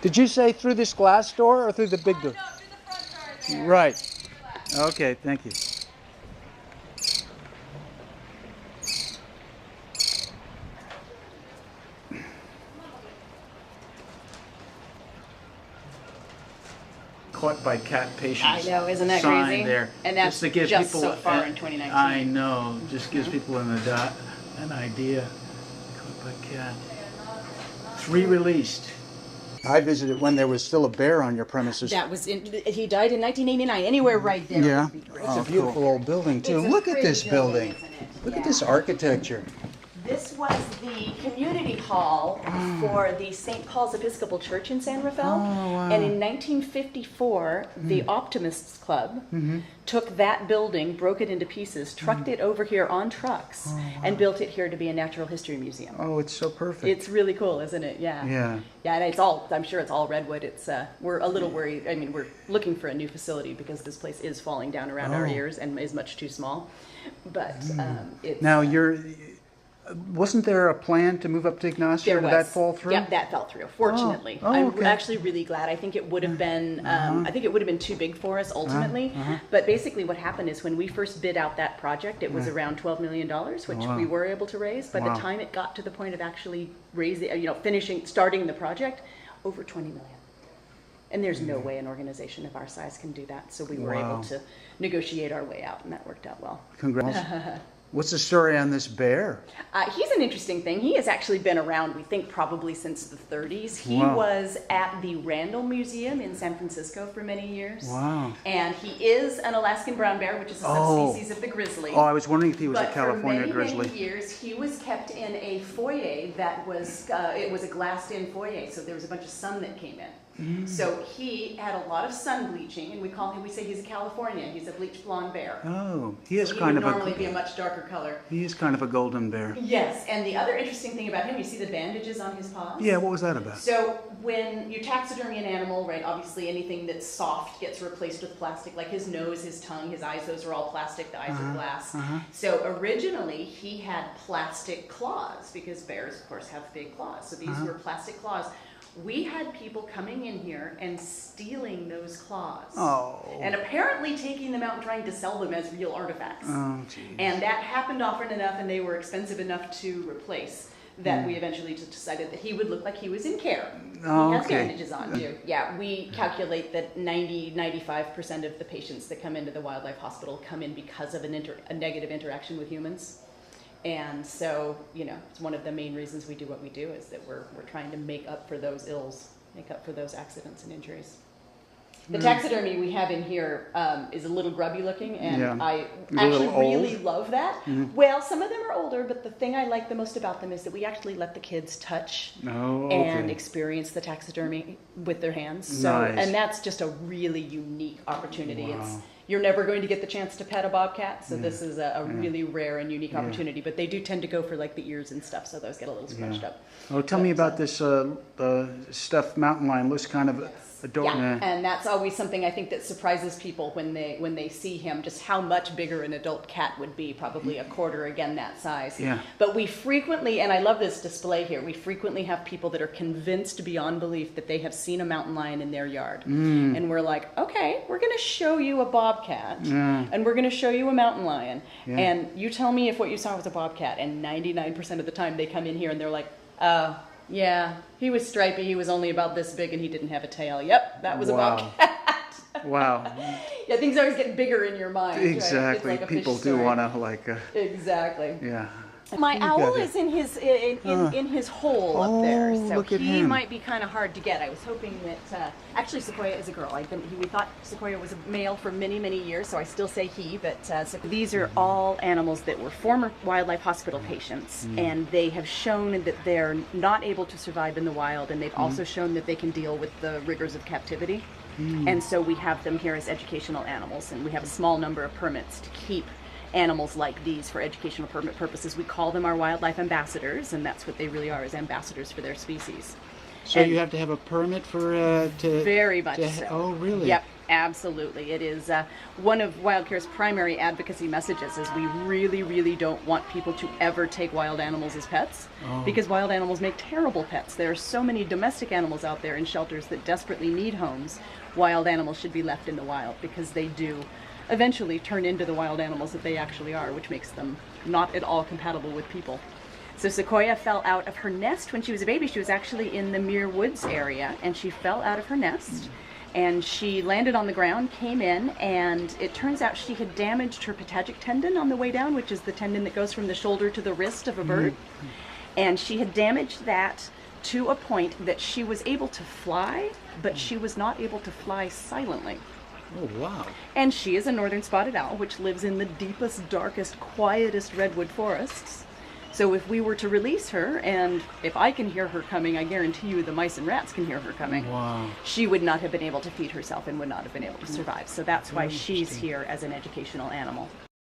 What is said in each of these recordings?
Did you say through this glass door or through the big door? No, through the front door there. Right. Okay, thank you. Caught by cat patients. I know, isn't that sign crazy? There, And that's to give just people so far in 2019. I know, just gives people an idea. Caught by cat. 3 released. I visited when there was still a bear on your premises. That was he died in 1989. Anywhere right there. Yeah, would be great. it's a beautiful old building too. It's a Look at pretty this building. isn't it? Look at Yeah. this architecture. This was the community hall for the St. Paul's Episcopal Church in San Rafael. Oh, wow. And in 1954, the Optimists Club took that building, broke it into pieces, trucked it over here on trucks, and built it here to be a natural history museum. Oh, it's so perfect. It's really cool, isn't it? Yeah. Yeah. Yeah, and it's all, I'm sure it's all redwood. It's, we're a little worried. I mean, we're looking for a new facility because this place is falling down around our ears and is much too small. But it's... Now wasn't there a plan to move up to Ignacio? There Did was. that fall through? Yep, that fell through. Fortunately, Oh, I'm okay. actually really glad. I think it would have been. I think it would have been too big for us ultimately. But basically, what happened is when we first bid out that project, it was around $12 million, which we were able to raise. By the time it got to the point of actually raising, starting the project, over 20 million. And there's no way an organization of our size can do that. So we were able to negotiate our way out, and that worked out well. Congrats. What's the story on this bear? He's an interesting thing. He has actually been around, we think, probably since the 30s. He Wow. was at the Randall Museum in San Francisco for many years. Wow. And he is an Alaskan brown bear, which is a subspecies of the grizzly. Oh, I was wondering if he was But a California for many, grizzly. many years, he was kept in a foyer that was, it was a glassed-in foyer, so there was a bunch of sun that came in. So he had a lot of sun bleaching, and we say he's a Californian. He's a bleached blonde bear. Oh, he is So he kind would of normally be a much darker color. he is kind of a golden bear. Yes, and the other interesting thing about him, you see the bandages on his paws? Yeah, what was that about? So when you taxidermy an animal, right, obviously anything that's soft gets replaced with plastic, like his nose, his tongue, his eyes, those are all plastic, the eyes are glass. So originally he had plastic claws, because bears, of course, have big claws. So these were plastic claws. We had people coming in here and stealing those claws. Oh. And apparently taking them out and trying to sell them as real artifacts. Oh, geez. And that happened often enough, and they were expensive enough to replace, that we eventually just decided that he would look like he was in care. Oh, He has okay. bandages on too. Yeah, we calculate that 95% of the patients that come into the wildlife hospital come in because of a negative interaction with humans. And so, it's one of the main reasons we do what we do, is that we're trying to make up for those ills, make up for those accidents and injuries. The taxidermy we have in here is a little grubby looking, and Yeah. I A little actually really old? love that. Well, some of them are older, but the thing I like the most about them is that we actually let the kids touch Oh, and okay. experience the taxidermy with their hands. So, Nice. and that's just a really unique opportunity. Wow. You're never going to get the chance to pet a bobcat, so this is a really rare and unique opportunity. But they do tend to go for like the ears and stuff, so those get a little scrunched up. Oh, tell me about this stuffed mountain lion. Looks kind of adult. Yeah, and that's always something I think that surprises people when they see him, just how much bigger an adult cat would be, probably a quarter, again, that size. Yeah. But we frequently, and I love this display here, we frequently have people that are convinced beyond belief that they have seen a mountain lion in their yard. And we're like, okay, we're going to show you a bobcat, and we're going to show you a mountain lion, and you tell me if what you saw was a bobcat, and 99% of the time they come in here and they're like, yeah, he was stripy, he was only about this big, and he didn't have a tail. Yep, that was a bobcat. Wow. Yeah, things always get bigger in your mind. Right? Exactly. It's like a People fish do story. want to Exactly. yeah. My You owl got it. is in his hole up there, Oh, so look at he him. might be kind of hard to get. I was hoping that actually Sequoia is a girl. We thought Sequoia was a male for many, many years, so I still say he. But so these are all animals that were former wildlife hospital patients, and they have shown that they're not able to survive in the wild, and they've also shown that they can deal with the rigors of captivity. And so we have them here as educational animals, and we have a small number of permits to keep animals like these for educational permit purposes. We call them our wildlife ambassadors, and that's what they really are, as ambassadors for their species. So And you have to have a permit for to very much to, so. Oh, really? Yep. Absolutely. It is one of Wildcare's primary advocacy messages is we really, really don't want people to ever take wild animals as pets because wild animals make terrible pets. There are so many domestic animals out there in shelters that desperately need homes. Wild animals should be left in the wild because they do eventually turn into the wild animals that they actually are, which makes them not at all compatible with people. So Sequoia fell out of her nest when she was a baby. She was actually in the Muir Woods area, and she fell out of her nest. And she landed on the ground, came in, and it turns out she had damaged her patagic tendon on the way down, which is the tendon that goes from the shoulder to the wrist of a bird. And she had damaged that to a point that she was able to fly, but she was not able to fly silently. Oh, wow. And she is a northern spotted owl, which lives in the deepest, darkest, quietest redwood forests. So if we were to release her, and if I can hear her coming, I guarantee you the mice and rats can hear her coming. Wow. She would not have been able to feed herself and would not have been able to survive. So that's why she's here as an educational animal.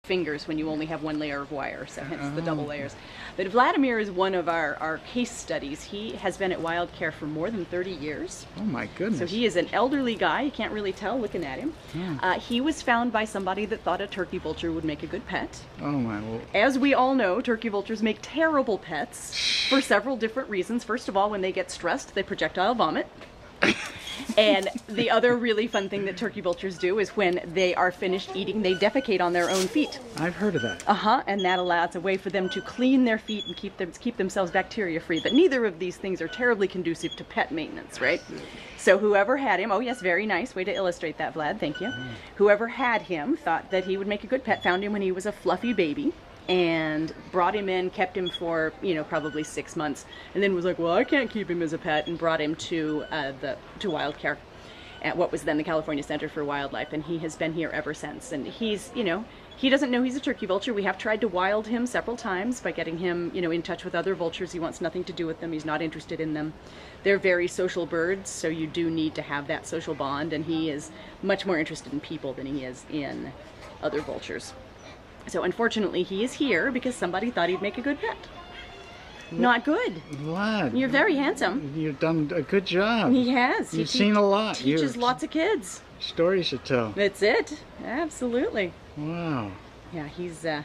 Fingers when you only have one layer of wire, so hence the double layers. But Vladimir is one of our case studies. He has been at Wildcare for more than 30 years. Oh my goodness. So he is an elderly guy. You can't really tell looking at him. He was found by somebody that thought a turkey vulture would make a good pet. Oh my Lord. As we all know, turkey vultures make terrible pets for several different reasons. First of all, when they get stressed, they projectile vomit. And the other really fun thing that turkey vultures do is when they are finished eating, they defecate on their own feet. I've heard of that. And that allows a way for them to clean their feet and keep themselves bacteria free. But neither of these things are terribly conducive to pet maintenance, right? So whoever had him, oh yes, very nice way to illustrate that, Vlad, thank you. Whoever had him thought that he would make a good pet, found him when he was a fluffy baby, and brought him in, kept him for, probably 6 months, and then was like, well, I can't keep him as a pet, and brought him to Wildcare, at what was then the California Center for Wildlife, and he has been here ever since. And he's, he doesn't know he's a turkey vulture. We have tried to wild him several times by getting him, in touch with other vultures. He wants nothing to do with them. He's not interested in them. They're very social birds, so you do need to have that social bond, and he is much more interested in people than he is in other vultures. So unfortunately, he is here because somebody thought he'd make a good pet. Not good. Vlad. You're very handsome. You've done a good job. He has. You've seen a lot. Teaches lots of kids. Stories to tell. That's it. Absolutely. Wow. Yeah, he's a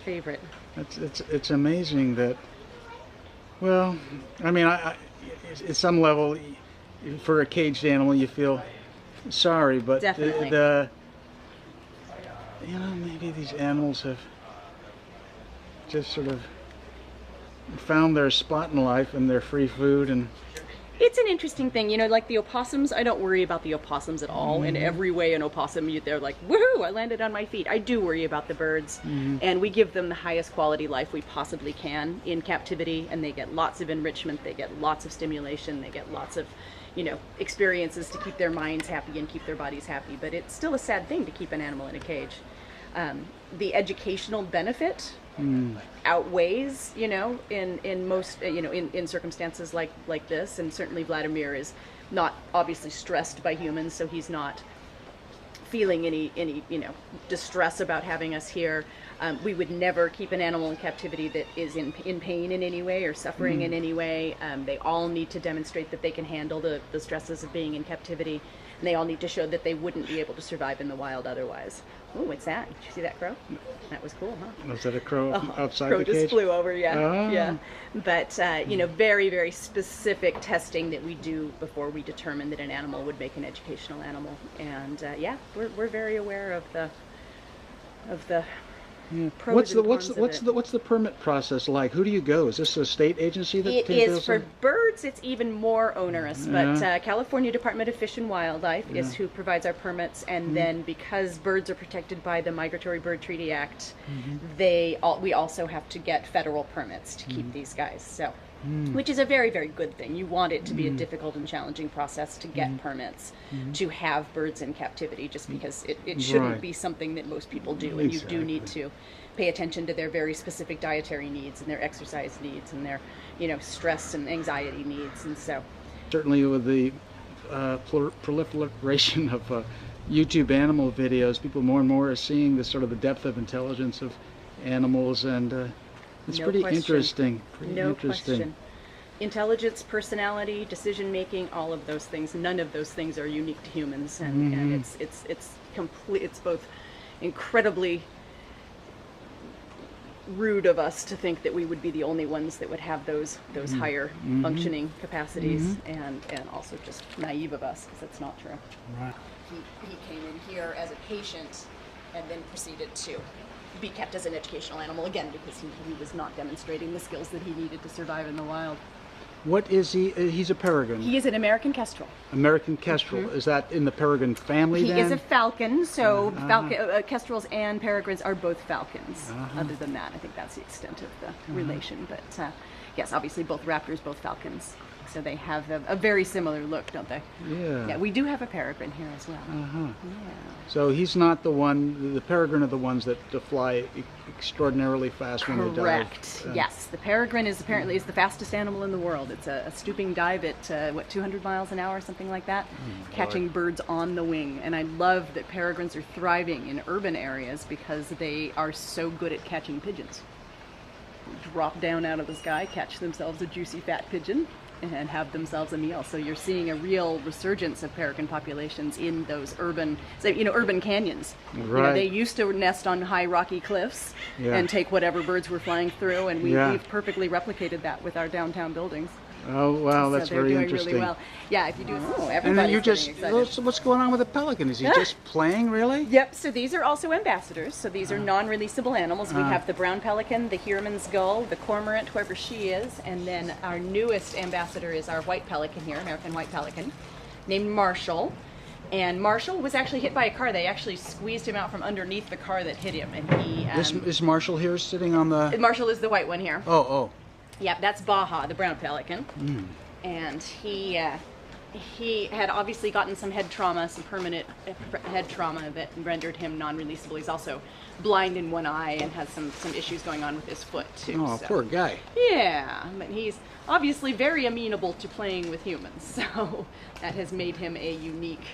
favorite. It's amazing that. Well, I mean, I at some level, for a caged animal, you feel sorry, but Definitely. Maybe these animals have just sort of found their spot in life and their free food. And it's an interesting thing, like the opossums. I don't worry about the opossums at all. In every way, an opossum, they're like, woohoo, I landed on my feet. I do worry about the birds, and we give them the highest quality life we possibly can in captivity, and they get lots of enrichment, they get lots of stimulation, they get lots of experiences to keep their minds happy and keep their bodies happy. But it's still a sad thing to keep an animal in a cage. The educational benefit outweighs, in most, in circumstances like this. And certainly Vladimir is not obviously stressed by humans, so he's not feeling any distress about having us here. We would never keep an animal in captivity that is in pain in any way or suffering in any way. They all need to demonstrate that they can handle the stresses of being in captivity, and they all need to show that they wouldn't be able to survive in the wild otherwise. Oh, what's that? Did you see that crow? That was cool, huh? Was that a crow outside crow the cage? Just flew over, yeah. Oh. Yeah. But, very, very specific testing that we do before we determine that an animal would make an educational animal. And, we're very aware of the pros and cons of it. What's the permit process like? Who do you go? Is this a state agency that It is for birds. It's even more onerous. But California Department of Fish and Wildlife is who provides our permits, and then because birds are protected by the Migratory Bird Treaty Act, we also have to get federal permits to keep these guys. So. Which is a very, very good thing. You want it to be a difficult and challenging process to get permits to have birds in captivity, just because it shouldn't be something that most people do. And you do need to pay attention to their very specific dietary needs and their exercise needs and their, stress and anxiety needs. And so certainly with the proliferation of YouTube animal videos, people more and more are seeing the sort of the depth of intelligence of animals, and it's pretty interesting. No question. intelligence, personality, decision making, all of those things. None of those things are unique to humans, and it's complete. It's both incredibly rude of us to think that we would be the only ones that would have those higher functioning capacities, and also just naive of us, because that's not true. Right. He came in here as a patient and then proceeded to be kept as an educational animal again, because he was not demonstrating the skills that he needed to survive in the wild. What is he? He's a peregrine. He is an American kestrel. American kestrel. Is that in the peregrine family He then? is a falcon, so kestrels and peregrines are both falcons. Other than that, I think that's the extent of the relation. But yes, obviously both raptors, both falcons. So they have a very similar look, don't they? Yeah. Yeah, we do have a peregrine here as well. Yeah. So he's not the one, the peregrine are the ones that fly extraordinarily fast when they dive. Correct. Yes, the peregrine is apparently the fastest animal in the world. It's a stooping dive at 200 miles an hour, something like that, catching birds on the wing. And I love that peregrines are thriving in urban areas because they are so good at catching pigeons. Drop down out of the sky, catch themselves a juicy fat pigeon, and have themselves a meal. So you're seeing a real resurgence of peregrine populations in those urban canyons. Right. You know, they used to nest on high rocky cliffs and take whatever birds were flying through, and we've perfectly replicated that with our downtown buildings. Oh, wow, that's so they're very doing interesting. Really well. Yeah, if you do And then you just, what's going on with the pelican? Is he just playing, really? Yep, so these are also ambassadors. So these are non-releasable animals. We have the brown pelican, the Heermann's gull, the cormorant, whoever she is, and then our newest ambassador is our white pelican here, American white pelican, named Marshall. And Marshall was actually hit by a car. They actually squeezed him out from underneath the car that hit him. And he... Is Marshall here sitting on the... Marshall is the white one here. Oh. Yep, that's Baja, the brown pelican. And he had obviously gotten some head trauma, some permanent head trauma that rendered him non-releasable. He's also blind in one eye and has some issues going on with his foot too. Oh, so. Poor guy. Yeah, but he's obviously very amenable to playing with humans, so that has made him a unique...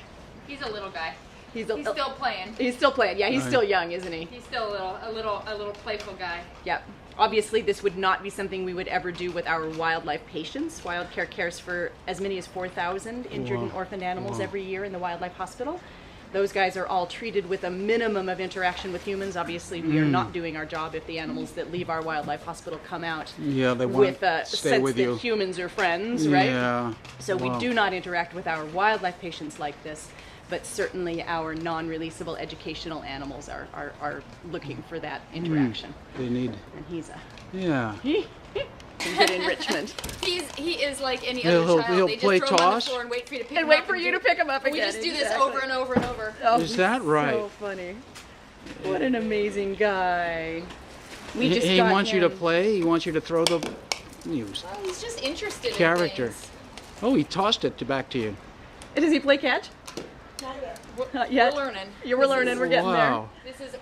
He's a little guy. He's still playing. He's still playing. Yeah, he's still young, isn't he? He's still a little playful guy. Yep. Obviously, this would not be something we would ever do with our wildlife patients. Wildcare cares for as many as 4,000 injured and orphaned animals every year in the wildlife hospital. Those guys are all treated with a minimum of interaction with humans. Obviously, we are not doing our job if the animals that leave our wildlife hospital come out They want with a to stay sense with that you. humans are friends, right? Yeah. So we do not interact with our wildlife patients like this. But certainly our non-releasable educational animals are looking for that interaction. They need... And he's good enrichment. He is like any other child. He'll they just play throw him on the toss? floor and wait for you to pick him And wait up. for you to pick him up again. We just do this Exactly. over and over and over. Oh, Is that right? So funny. What an amazing guy. He wants you to play? He wants you to throw the... Oh, he's just interested Character. in things. Oh, he tossed it back to you. Does he play catch? Not yet. We're learning. We're learning. We're getting Wow.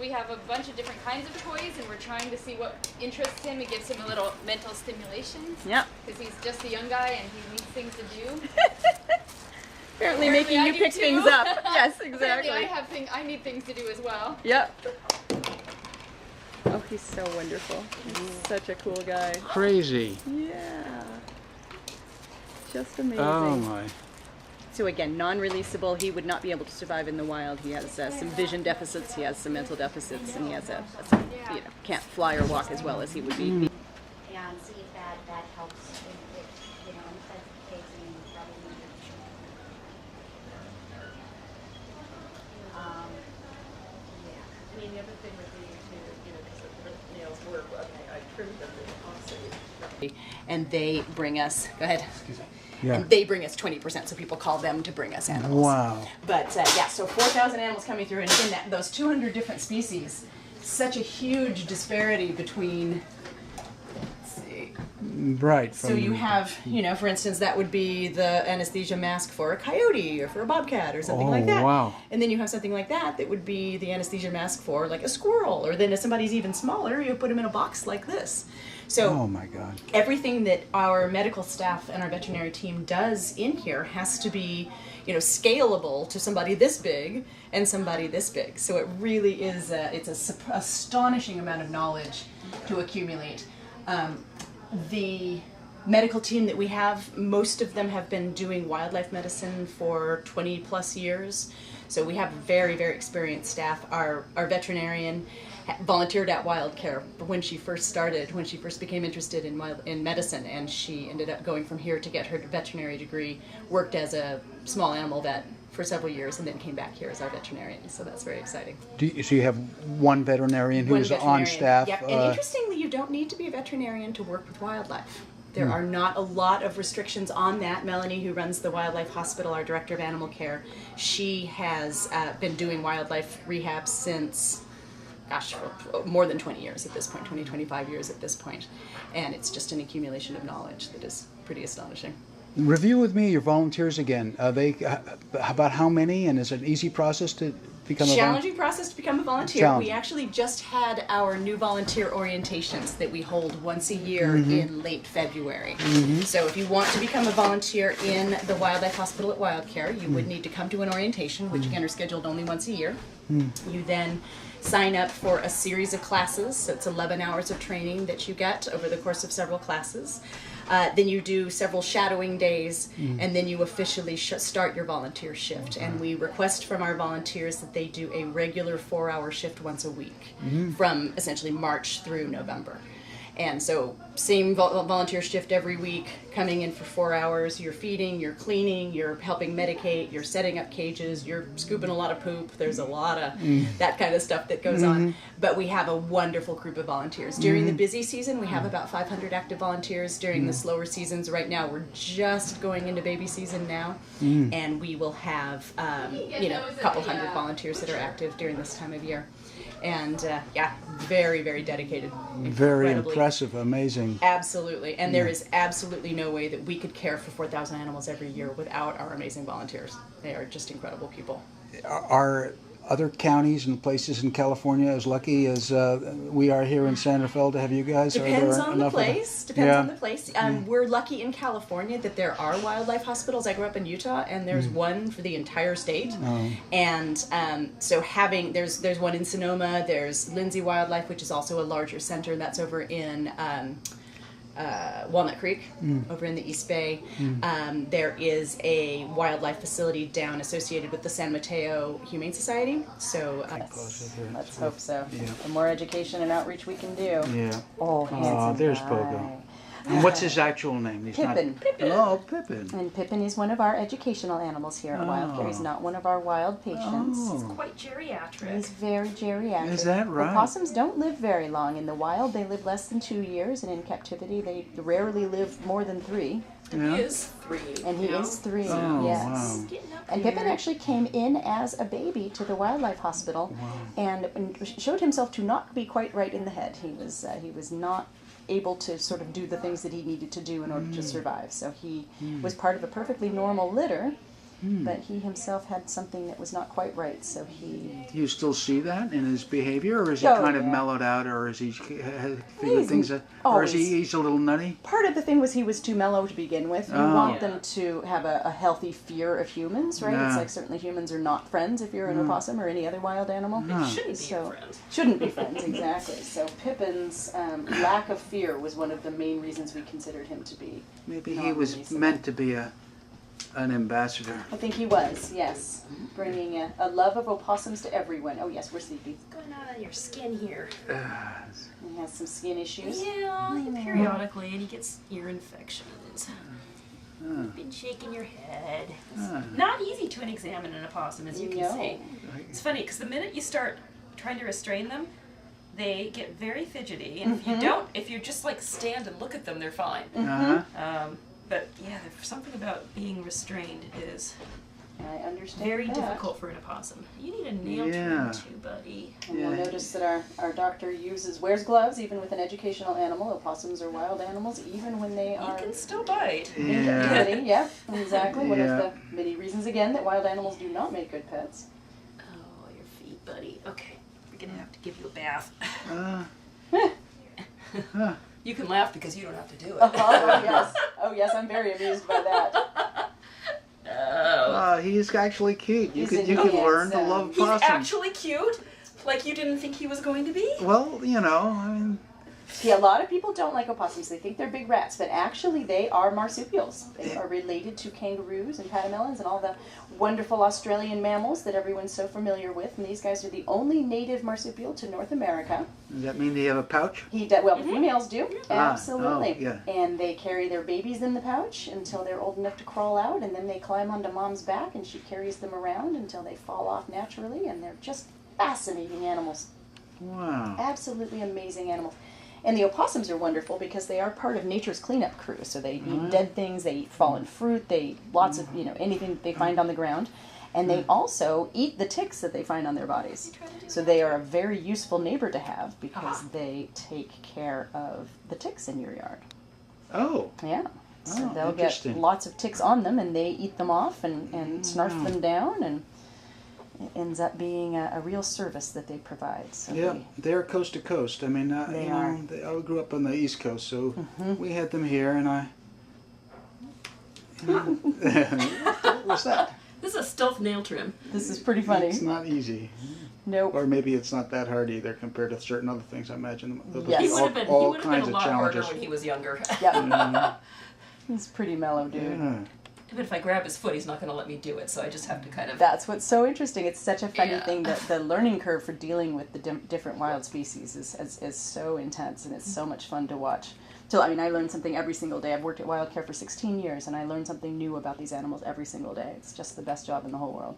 We have a bunch of different kinds of toys, and we're trying to see what interests him. It gives him a little mental stimulation. Yep. Because he's just a young guy and he needs things to do. Apparently making I you do pick too. things up. Yes, exactly. Apparently I need things to do as well. Yep. Oh, he's so wonderful. He's such a cool guy. Crazy. Yeah. Just amazing. Oh, my. So again, non-releasable, he would not be able to survive in the wild. He has some vision deficits, he has some mental deficits, and he has can't fly or walk as well as he would be. And see if that helps with, in sensitizing probably. I mean, the other thing would be to, because the nails work, I trimmed them constantly. And they bring us, go ahead. Yeah. And they bring us 20%, so people call them to bring us animals. Wow. But yeah, so 4,000 animals coming through, and again, those 200 different species, such a huge disparity between, let's see. Right. So you have, for instance, that would be the anesthesia mask for a coyote or for a bobcat or something like that. Wow. And then you have something like that would be the anesthesia mask for like a squirrel, or then if somebody's even smaller, you put them in a box like this. So Oh, my God. everything that our medical staff and our veterinary team does in here has to be, scalable to somebody this big and somebody this big. So it really is, it's an astonishing amount of knowledge to accumulate. The medical team that we have, most of them have been doing wildlife medicine for 20 plus years. So we have very, very experienced staff. Our veterinarian volunteered at Wildcare when she first became interested in medicine, and she ended up going from here to get her veterinary degree, worked as a small animal vet for several years, and then came back here as our veterinarian. So that's very exciting. So you have one veterinarian who is on staff? Yep. And interestingly, you don't need to be a veterinarian to work with wildlife. There are not a lot of restrictions on that. Melanie, who runs the Wildlife Hospital, our director of animal care, she has been doing wildlife rehab since, gosh, for more than 20 years at this point, 20, 25 years at this point. And it's just an accumulation of knowledge that is pretty astonishing. Review with me your volunteers again. They about how many, and is it an easy process to become a volunteer? Challenging process to become a volunteer. We actually just had our new volunteer orientations that we hold once a year in late February. So if you want to become a volunteer in the Wildlife Hospital at Wildcare, you would need to come to an orientation, which again are scheduled only once a year. You then sign up for a series of classes, so it's 11 hours of training that you get over the course of several classes. Then you do several shadowing days, and then you officially start your volunteer shift. And we request from our volunteers that they do a regular 4-hour shift once a week from essentially March through November. And so same volunteer shift every week, coming in for 4 hours. You're feeding, you're cleaning, you're helping medicate, you're setting up cages, you're scooping a lot of poop. There's a lot of that kind of stuff that goes on. But we have a wonderful group of volunteers. During the busy season, we have about 500 active volunteers. During the slower seasons, right now, we're just going into baby season now. And we will have, a couple hundred volunteers that are active during this time of year. And very, very dedicated. Very impressive, amazing. Absolutely. And there is absolutely no way that we could care for 4,000 animals every year without our amazing volunteers. They are just incredible people. Are other counties and places in California as lucky as we are here in San Rafael to have you guys? Depends on the place. On the place. We're lucky in California that there are wildlife hospitals. I grew up in Utah, and there's one for the entire state. And so there's one in Sonoma. There's Lindsay Wildlife, which is also a larger center. That's over in Walnut Creek, over in the East Bay. There is a wildlife facility down associated with the San Mateo Humane Society. So let's hope so. Yeah. The more education and outreach we can do. Yeah. Oh, handsome there's guy. Pogo. And what's his actual name? He's Pippin. Oh, Pippin. And Pippin is one of our educational animals here at Wildcare. He's not one of our wild patients. It's quite geriatric. He's very geriatric. Is that right? Opossums don't live very long. In the wild, they live less than 2 years, and in captivity, they rarely live more than 3. And he is 3. And he is 3, Oh, yes. wow. And Pippin actually came in as a baby to the Wildlife Hospital and showed himself to not be quite right in the head. He was not able to sort of do the things that he needed to do in order to survive. So he was part of a perfectly normal litter, but he himself had something that was not quite right. So he... Do you still see that in his behavior, or is he kind of mellowed out, or is he figured things out, or is he's a little nutty? Part of the thing was he was too mellow to begin with. You want them to have a healthy fear of humans, right? It's like certainly humans are not friends if you're an opossum or any other wild animal. Shouldn't be your friend. Shouldn't be friends, exactly. So Pippin's lack of fear was one of the main reasons we considered him to be. Maybe he was meant to be an ambassador. I think he was, yes. Bringing a love of opossums to everyone. Oh yes, we're sleepy. What's going on in your skin here? He has some skin issues. Yeah, periodically, and he gets ear infections. You've been shaking your head. It's not easy to examine an opossum, as you can see. It's funny, because the minute you start trying to restrain them, they get very fidgety, and if you just like stand and look at them, they're fine. But yeah, there's something about being restrained is I understand very that. difficult for an opossum. You need a nail trim too, buddy. And you'll notice that our doctor wears gloves even with an educational animal. Opossums are wild animals even when they are... You can still bite. In captivity, yeah, exactly. One of the many reasons, again, that wild animals do not make good pets. Oh, your feet, buddy. Okay, we're going to have to give you a bath. You can laugh because you don't have to do it. Oh yes, I'm very amused by that. He's actually cute. You can learn to love possums. He's actually cute? Like you didn't think he was going to be? Well, I mean, Yeah, a lot of people don't like opossums. They think they're big rats, but actually they are marsupials. They are related to kangaroos and pademelons and all the wonderful Australian mammals that everyone's so familiar with. And these guys are the only native marsupial to North America. Does that mean they have a pouch? Well, the females do. Absolutely. Oh, yeah. And they carry their babies in the pouch until they're old enough to crawl out, and then they climb onto mom's back, and she carries them around until they fall off naturally, and they're just fascinating animals. Wow. Absolutely amazing animals. And the opossums are wonderful because they are part of nature's cleanup crew. So they eat dead things, they eat fallen fruit, they eat lots of, anything they find on the ground. And they also eat the ticks that they find on their bodies. So they are a very useful neighbor to have because they take care of the ticks in your yard. Oh. Yeah. So Oh, they'll get lots of ticks on them and they eat them off and snarf them down, and it ends up being a real service that they provide. So Yeah, they're coast to coast. I mean, They are. I grew up on the East Coast, so we had them here, and what's that? This is a stealth nail trim. this is pretty funny. It's not easy. Nope. Or maybe it's not that hard either compared to certain other things. I imagine there'll Yes. be He would have been, all a kinds of lot harder challenges. when he was younger. Yep. He's pretty mellow, dude. Yeah. Even if I grab his foot, he's not going to let me do it, so I just have to kind of... That's what's so interesting. It's such a funny Yeah. thing that the learning curve for dealing with the different wild species is so intense, and it's so much fun to watch. So, I mean, I learn something every single day. I've worked at Wildcare for 16 years, and I learn something new about these animals every single day. It's just the best job in the whole world.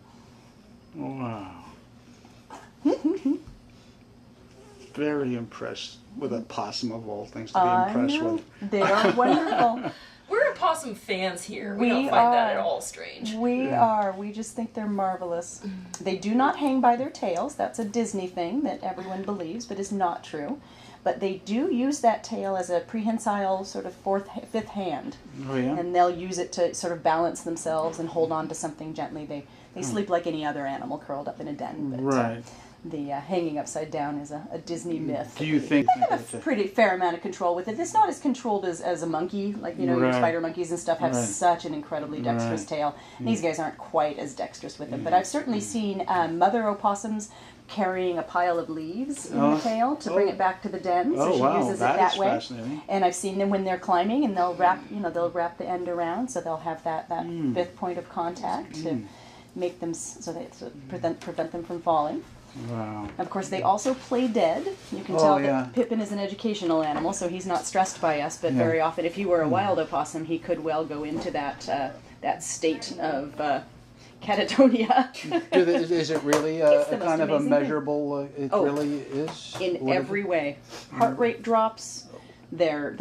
Wow. Very impressed with a possum of all things to be impressed know. with. They are wonderful. We're opossum fans here. We We don't find that are. at all strange. We are. We just think they're marvelous. They do not hang by their tails. That's a Disney thing that everyone believes, but is not true. But they do use that tail as a prehensile sort of fifth hand. Oh, yeah? And they'll use it to sort of balance themselves and hold on to something gently. They sleep like any other animal curled up in a den. But, Right. the hanging upside down is a Disney myth. Do you think They have a pretty fair amount of control with it. It's not as controlled as a monkey, like, your Right. spider monkeys and stuff have Right. such an incredibly dexterous Right. tail. And these guys aren't quite as dexterous with it. But I've certainly seen mother opossums carrying a pile of leaves in the tail to bring it back to the den. So Oh, she wow, uses it that that is way. fascinating. And I've seen them when they're climbing, and they'll wrap the end around, so they'll have that fifth point of contact to make them so prevent them from falling. Wow. Of course, they also play dead. You can Oh, tell yeah. that Pippin is an educational animal, so he's not stressed by us. But very often, if he were a wild opossum, he could well go into that state of catatonia. Is it really It's the a most kind of a amazing thing. measurable? It Oh, really is. In What is every it? way. Heart rate drops. Their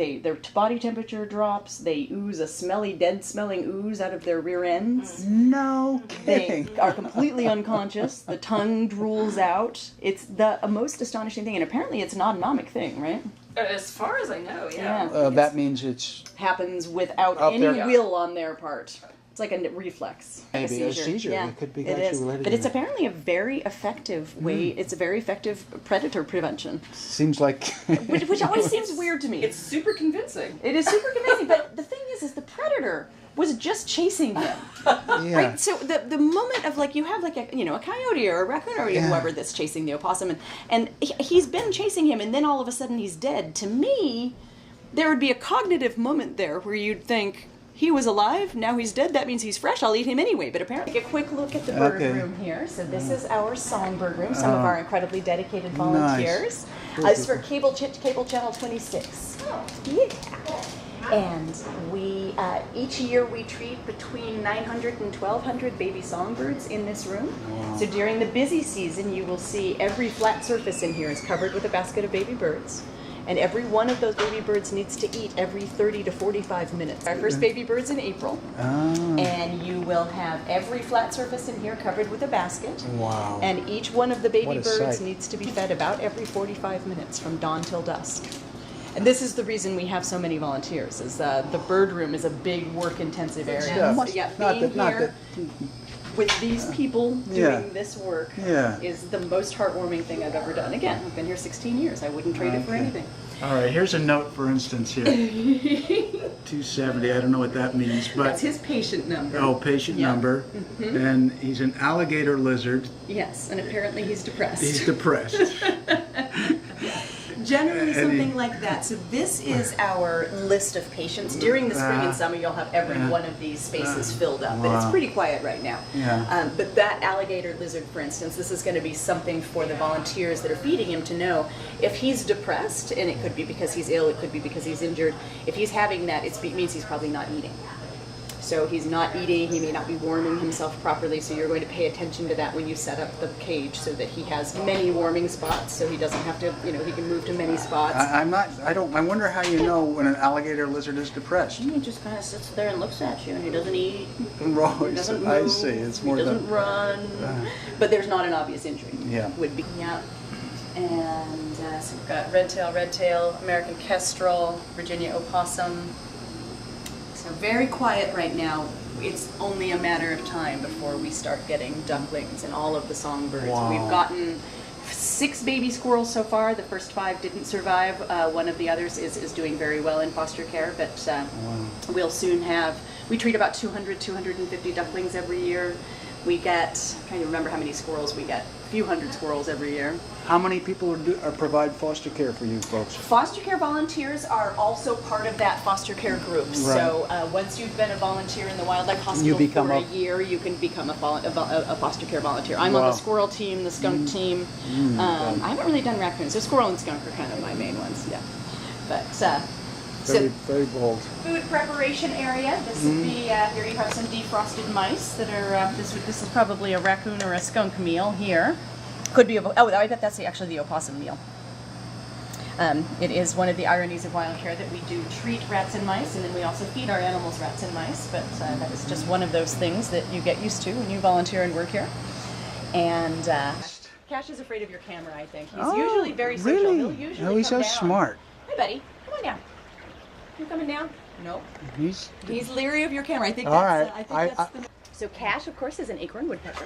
body temperature drops. They ooze a dead-smelling ooze out of their rear ends. No They kidding. are completely unconscious. The tongue drools out. It's the most astonishing thing, and apparently it's an autonomic thing, right? As far as I know, yeah. That means it's Happens without Up any there. will on their part. It's like a reflex. Maybe a seizure. Yeah, It could be it actually is. related But to it's that. apparently a very effective way. It's a very effective predator prevention, seems like. which always seems weird to me. It's super convincing. It is super convincing, but the thing is the predator was just chasing him. Yeah. Right? So the moment of you have a coyote or a raccoon or Yeah. whoever that's chasing the opossum, and he's been chasing him, and then all of a sudden he's dead. To me, there would be a cognitive moment there where you'd think, he was alive, now he's dead, that means he's fresh, I'll eat him anyway. But apparently, take a quick look at the bird Okay. room here. So this is our songbird room, some of our incredibly dedicated volunteers. This is for cable channel 26. Yeah. And we, each year we treat between 900 and 1,200 baby songbirds in this room. So during the busy season, you will see every flat surface in here is covered with a basket of baby birds. And every one of those baby birds needs to eat every 30 to 45 minutes. Our first baby bird's in April. And you will have every flat surface in here covered with a basket. Wow. And each one of the baby What a birds sight. needs to be fed about every 45 minutes from dawn till dusk. And this is the reason we have so many volunteers, is the bird room is a big work-intensive area. Yeah. So, yeah, Not being that- not here with these people doing Yeah. this work Yeah. is the most heartwarming thing I've ever done. Again, I've been here 16 years. I wouldn't trade it for Okay. anything. All right, here's a note, for instance, here. 270, I don't know what that means, but... That's his patient number. Oh, patient Yeah. number. And he's an alligator lizard. Yes, and apparently he's depressed. He's depressed. generally something like that. So this is our list of patients. During the spring and summer, you'll have every one of these spaces filled up, but it's pretty quiet right now. Yeah. But that alligator lizard, for instance, this is going to be something for the volunteers that are feeding him to know if he's depressed, and it could be because he's ill, it could be because he's injured. If he's having that, it means he's probably not eating. So he's not eating, he may not be warming himself properly, so you're going to pay attention to that when you set up the cage so that he has many warming spots, so he doesn't have to, he can move to many spots. I wonder how you know when an alligator lizard is depressed. He just kind of sits there and looks at you, and he doesn't eat, Right. he doesn't move, I see. It's more he doesn't run, but there's not an obvious injury. Yeah. Would be. Yeah. And so we've got red tail, American kestrel, Virginia opossum. So very quiet right now. It's only a matter of time before we start getting ducklings and all of the songbirds. Wow. We've gotten 6 baby squirrels so far. The first 5 didn't survive. One of the others is doing very well in foster care, but we'll soon have, we treat about 250 ducklings every year. We get, I'm trying to remember how many squirrels we get, a few hundred squirrels every year. How many people provide foster care for you folks? Foster care volunteers are also part of that foster care group. Right. So once you've been a volunteer in the wildlife hospital for a year, you can become a foster care volunteer. I'm on the squirrel team, the skunk team. I haven't really done raccoons. So squirrel and skunk are kind of my main ones, yeah. But very bold. Food preparation area. This would be here. You have some defrosted mice that are. This is probably a raccoon or a skunk meal here. Could be. I bet that's actually the opossum meal. It is one of the ironies of Wildcare that we do treat rats and mice, and then we also feed our animals rats and mice. But that is just one of those things that you get used to when you volunteer and work here. And Cash is afraid of your camera. I think he's usually very social. Really? He'll usually He's so come down. smart. Hey, buddy, come on down. You coming down? No. He's leery of your camera. I think all that's, right. I think that's the... So Cash, of course, is an acorn woodpecker.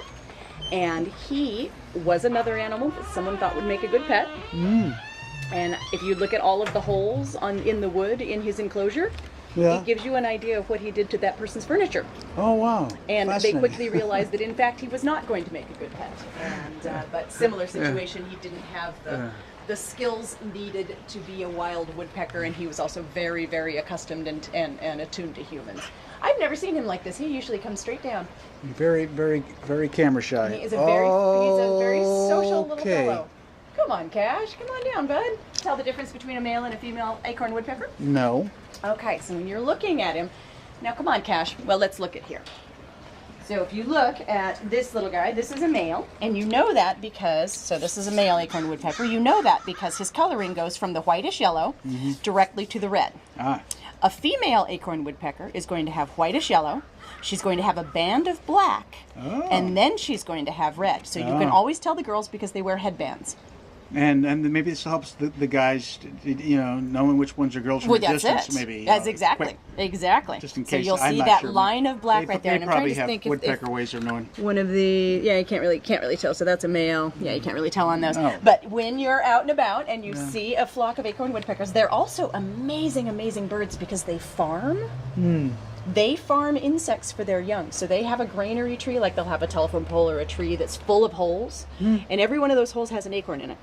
And he was another animal that someone thought would make a good pet. And if you look at all of the holes in the wood in his enclosure, it gives you an idea of what he did to that person's furniture. Oh, wow. And they quickly realized that, in fact, he was not going to make a good pet. And but similar situation, he didn't have the skills needed to be a wild woodpecker, and he was also very, very accustomed and attuned to humans. I've never seen him like this. He usually comes straight down. Very, very, very camera shy. He is he's a very social little fellow. Come on, Cash. Come on down, bud. Tell the difference between a male and a female acorn woodpecker? No. Okay, so when you're looking at him, now come on, Cash. Well, let's look at here. So if you look at this little guy, this is a male, and you know that because, so this is a male acorn woodpecker, you know that because his coloring goes from the whitish yellow directly to the red. A female acorn woodpecker is going to have whitish yellow, she's going to have a band of black, and then she's going to have red. So you can always tell the girls because they wear headbands. And maybe this helps the guys, knowing which ones are girls from a distance. Maybe that's exactly. Just in case. So you'll I'm see not that sure. line of black right there. They And I'm probably trying to have think woodpecker ways of knowing. One of the you can't really tell. So that's a male. Yeah, you can't really tell on those. Oh. But when you're out and about and you see a flock of acorn woodpeckers, they're also amazing birds because they farm. They farm insects for their young. So they have a granary tree, like they'll have a telephone pole or a tree that's full of holes, and every one of those holes has an acorn in it.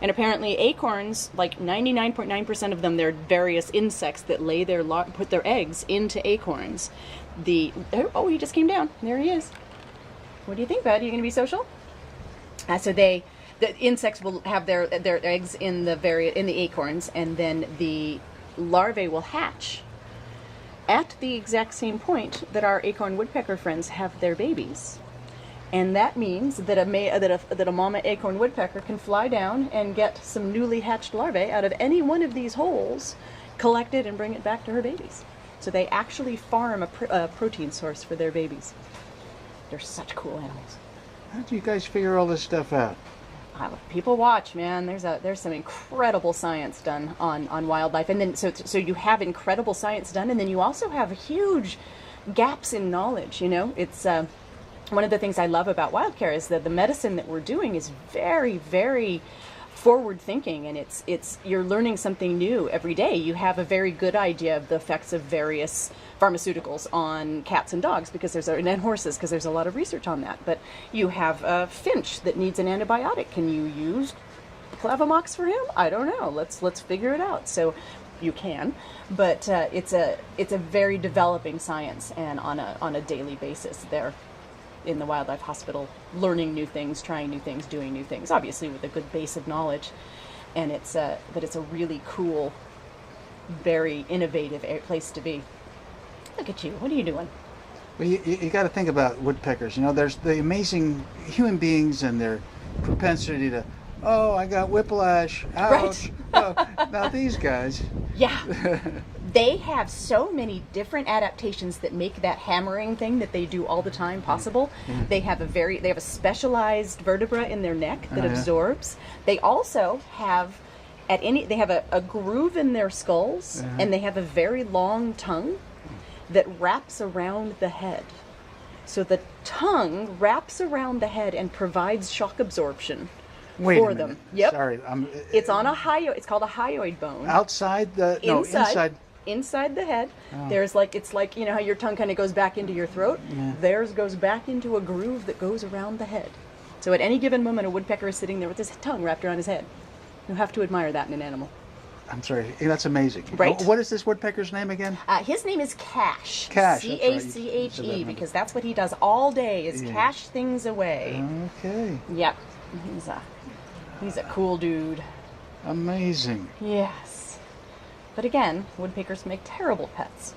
And apparently acorns, like 99.9% of them, they're various insects that lay put their eggs into acorns. He just came down. There he is. What do you think, bud? Are you going to be social? So the insects will have their eggs in the acorns, and then the larvae will hatch at the exact same point that our acorn woodpecker friends have their babies. And that means that a mama acorn woodpecker can fly down and get some newly hatched larvae out of any one of these holes, collect it, and bring it back to her babies. So they actually farm a protein source for their babies. They're such cool animals. How do you guys figure all this stuff out? People watch, man. There's some incredible science done on wildlife, and then so you have incredible science done, and then you also have huge gaps in knowledge. It's one of the things I love about Wildcare is that the medicine that we're doing is very, very forward thinking, and you're learning something new every day. You have a very good idea of the effects of various pharmaceuticals on cats and dogs and horses because there's a lot of research on that. But you have a finch that needs an antibiotic. Can you use people have a mox for him? I don't know. Let's figure it out. So you can, but it's a very developing science, and on a daily basis they're in the wildlife hospital learning new things, trying new things, doing new things, obviously with a good base of knowledge. And but it's a really cool, very innovative place to be. Look at you. What are you doing? Well, you got to think about woodpeckers. You know, there's the amazing human beings and their propensity to, oh, I got whiplash, ouch. Right. Oh, now these guys. Yeah. They have so many different adaptations that make that hammering thing that they do all the time possible. Yeah. They have a specialized vertebra in their neck that absorbs. They also have they have a groove in their skulls, and they have a very long tongue that wraps around the head. So the tongue wraps around the head and provides shock absorption for them. Yep. Sorry, it's on a it's called a hyoid bone. Outside the Inside the head. Oh. There's it's like, you know how your tongue kind of goes back into your throat? Yeah. Theirs goes back into a groove that goes around the head. So at any given moment, a woodpecker is sitting there with his tongue wrapped around his head. You have to admire that in an animal. I'm sorry, that's amazing. Right. What is this woodpecker's name again? His name is Cache. Cache, Cache, because that's what he does all day, is cache things away. Okay. Yep. He's a cool dude. Amazing. Yes. But again, woodpeckers make terrible pets.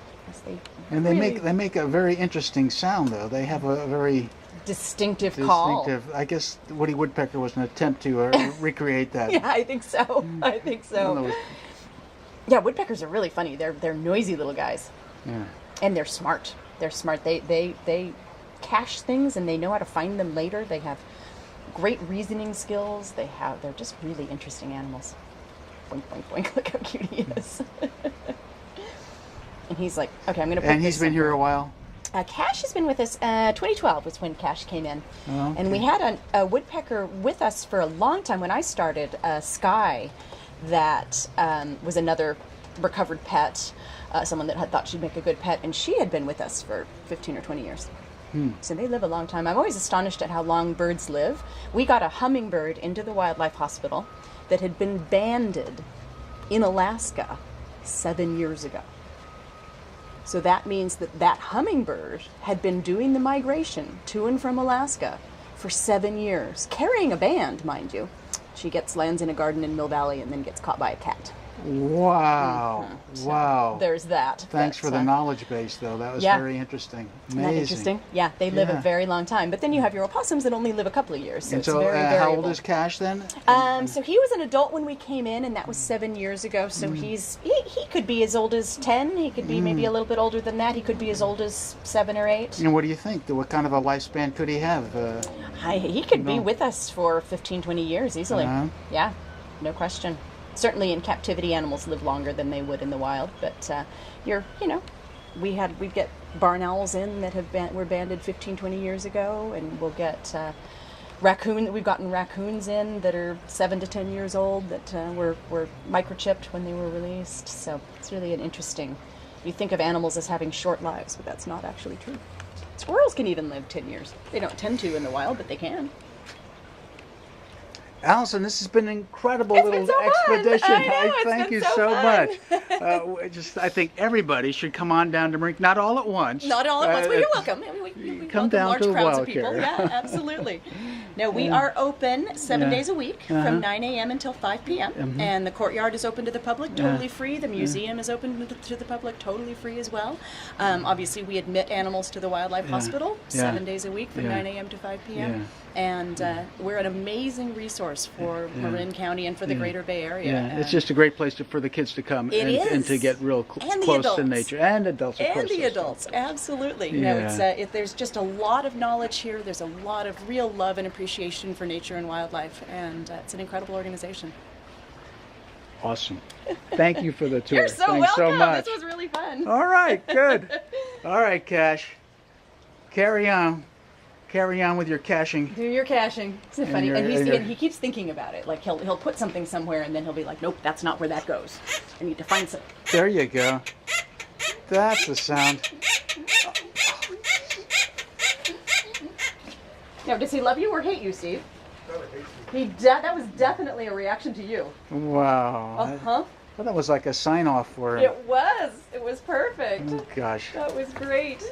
And they make a very interesting sound, though. They have a very distinctive call. I guess Woody Woodpecker was an attempt to recreate that. Yeah, I think so. I think so. Yeah, woodpeckers are really funny. They're noisy little guys. Yeah. And they're smart. They're smart. They cache things and they know how to find them later. They have great reasoning skills. They're just really interesting animals. Boink, boink, boink. Look how cute he is. And he's like, okay, I'm going to put And he's been here a while? Cache has been with us. 2012 was when Cache came in. Oh, okay. And we had a woodpecker with us for a long time. When I started, Sky, that was another recovered pet, someone that had thought she'd make a good pet, and she had been with us for 15 or 20 years. So they live a long time. I'm always astonished at how long birds live. We got a hummingbird into the wildlife hospital that had been banded in Alaska 7 years ago. So that means that hummingbird had been doing the migration to and from Alaska for 7 years, carrying a band, mind you. She lands in a garden in Mill Valley and then gets caught by a cat. Wow. So wow. There's that. Thanks for the knowledge base, though. That was very interesting. Amazing. Isn't that interesting? Yeah, they live a very long time. But then you have your opossums that only live a couple of years. So, and it's very variable. How old is Cache then? So he was an adult when we came in, and that was 7 years ago. So he could be as old as 10. He could be maybe a little bit older than that. He could be as old as 7 or 8. And what do you think? What kind of a lifespan could he have? He could be with us for 15, 20 years easily. Yeah, no question. Certainly in captivity, animals live longer than they would in the wild. But we get barn owls in that were banded 15, 20 years ago, and we'll get we've gotten raccoons in that are 7 to 10 years old that were microchipped when they were released. So it's really an interesting. You think of animals as having short lives, but that's not actually true. Squirrels can even live 10 years. They don't tend to in the wild, but they can. Allison, this has been an incredible little expedition. I thank you so much. I think everybody should come on down to Marine. Not all at once. Not all at once. Well, you're welcome. We come welcome down large to crowds Wildcare. of people. Yeah, absolutely. No, we are open 7 days a week from 9 a.m. until 5 p.m. And the courtyard is open to the public, totally free. The museum is open to the public, totally free as well. Obviously, we admit animals to the wildlife hospital 7 days a week from 9 a.m. to 5 p.m. And we're an amazing resource for Marin County and for the Greater Bay Area. Yeah, it's just a great place for the kids to come and to get real close to nature. And adults, of course. And the adults, absolutely. There's just a lot of knowledge here. There's a lot of real love and appreciation for nature and wildlife, and it's an incredible organization. Awesome. Thank you for the tour. You're so Thanks welcome. so much. This was really fun. All right, good. All right, Cache. Carry on. Carry on with your caching. Do your caching. Isn't it funny? And he keeps thinking about it. Like he'll put something somewhere and then he'll be like, nope, that's not where that goes. I need to find something. There you go. That's the sound. Now, does he love you or hate you, Steve? That was definitely a reaction to you. Wow. Uh-huh. Well, that was like a sign off for him. It was. It was perfect. Oh, gosh. That was great.